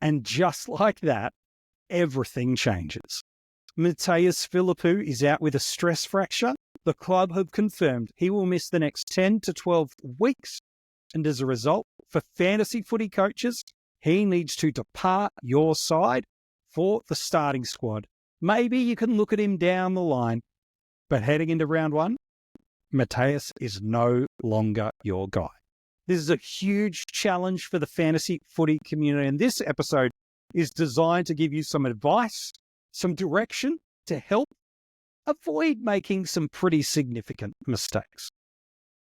And just like that, everything changes. Mattaes Philippou is out with a stress fracture. The club have confirmed he will miss the next 10 to 12 weeks. And as a result, for fantasy footy coaches, he needs to depart your side for the starting squad. Maybe you can look at him down the line, but heading into round one, Mattaes is no longer your guy. This is a huge challenge for the fantasy footy community, and this episode is designed to give you some advice, some direction to help avoid making some pretty significant mistakes.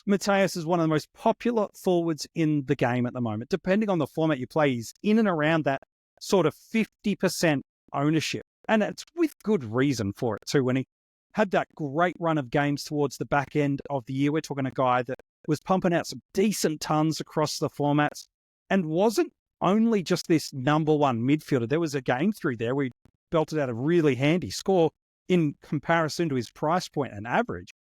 Mattaes is one of the most popular forwards in the game at the moment. Depending on the format you play, he's in and around that sort of 50% ownership. And it's with good reason for it too. When he had that great run of games towards the back end of the year, we're talking a guy that was pumping out some decent tons across the formats and wasn't only just this number one midfielder. There was a game through there where he belted out a really handy score in comparison to his price point and average.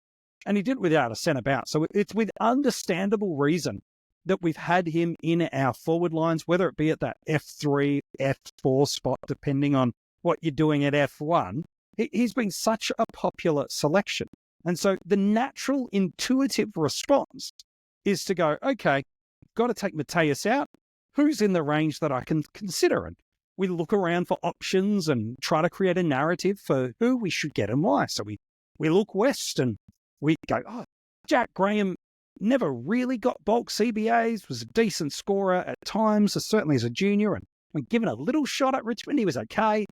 And he did it without a centre bounce. So it's with understandable reason that we've had him in our forward lines, whether it be at that F3, F4 spot, depending on what you're doing at F1. He's been such a popular selection. And so the natural intuitive response is to go, okay, got to take Mattaes out. Who's in the range that I can consider? And we look around for options and try to create a narrative for who we should get and why. So we look west and we go, oh, Jack Graham never really got bulk CBAs, was a decent scorer at times, certainly as a junior. And when given a little shot at Richmond, he was okay.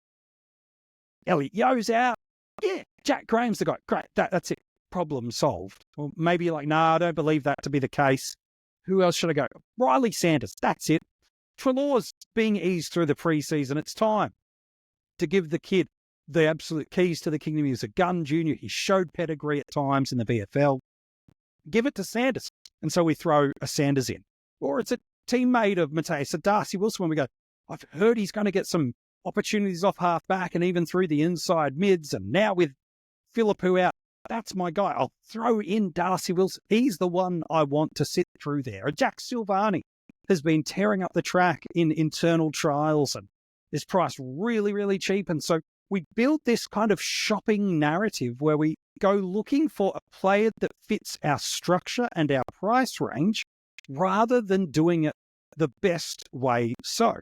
Elliot Yo's out. Yeah, Jack Graham's the guy. Great, that's it. Problem solved. Or maybe you're like, I don't believe that to be the case. Who else should I go? Riley Sanders, that's it. Treloar's being eased through the preseason. It's time to give the kid the absolute keys to the kingdom. He was a gun junior. He showed pedigree at times in the VFL. Give it to Sanders. And so we throw a Sanders in. Or it's a teammate of Mattaes, a Darcy Wilson, when we go, I've heard he's going to get some opportunities off half back and even through the inside mids. And now with Philippou out, that's my guy. I'll throw in Darcy Wilson. He's the one I want to sit through there. Jack Silvani has been tearing up the track in internal trials and is priced really, really cheap. And so we build this kind of shopping narrative where we go looking for a player that fits our structure and our price range rather than doing it the best way. So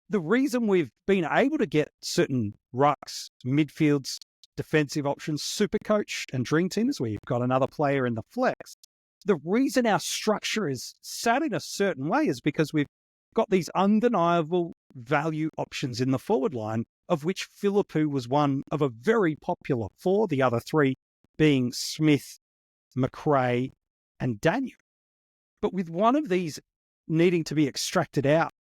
the reason we've been able to get certain rucks, midfields, defensive options, SuperCoach and Dream Team is where you've got another player in the flex. The reason our structure is set in a certain way is because we've got these undeniable value options in the forward line, of which Philippou was one of a very popular four, the other three being Smith, McRae, and Daniel. But with one of these needing to be extracted out,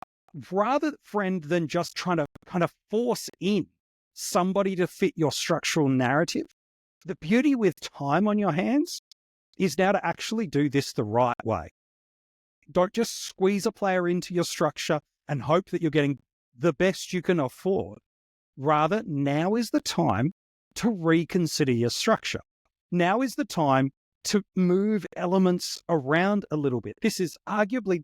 rather, friend, than just trying to kind of force in somebody to fit your structural narrative, the beauty with time on your hands is now to actually do this the right way. Don't just squeeze a player into your structure and hope that you're getting the best you can afford. Rather, now is the time to reconsider your structure. Now is the time to move elements around a little bit. This is arguably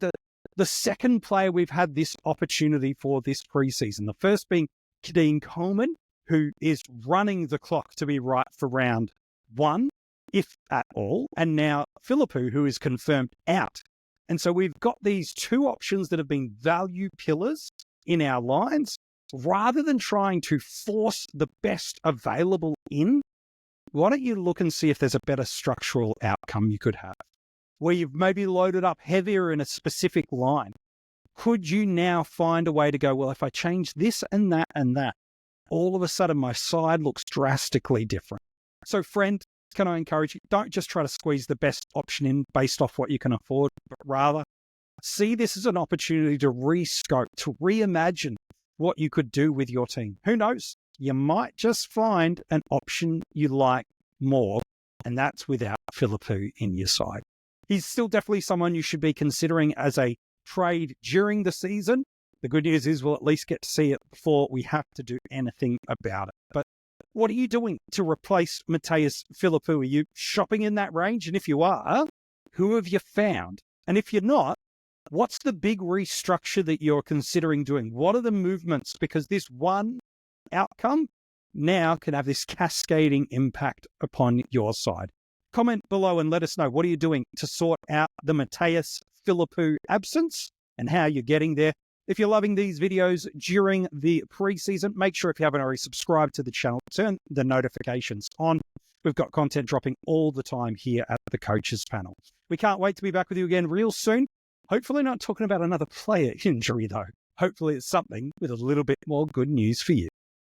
the second player we've had this opportunity for this preseason. The first being Kadeen Coleman, who is running the clock to be right for round one, if at all, and now Philippou, who is confirmed out. And so we've got these two options that have been value pillars in our lines. Rather than trying to force the best available in, why don't you look and see if there's a better structural outcome you could have, where you've maybe loaded up heavier in a specific line. Could you now find a way to go, well, if I change this and that, all of a sudden my side looks drastically different. So friend, can I encourage you, don't just try to squeeze the best option in based off what you can afford, but rather see this as an opportunity to rescope, to reimagine what you could do with your team. Who knows? You might just find an option you like more, and that's without Philippou in your side. He's still definitely someone you should be considering as a trade during the season. The good news is we'll at least get to see it before we have to do anything about it. But what are you doing to replace Mattaes Philippou? Are you shopping in that range? And if you are, who have you found? And if you're not, What's the big restructure that you're considering doing? What are the movements? Because this one outcome now can have this cascading impact upon your side. Comment below and let us know, what are you doing to sort out the Mattaes Philippou absence and how you're getting there. If you're loving these videos during the preseason, make sure if you haven't already subscribed to the channel, turn the notifications on. We've got content dropping all the time here at the Coaches Panel. We can't wait to be back with you again real soon. Hopefully not talking about another player injury though. Hopefully it's something with a little bit more good news for you.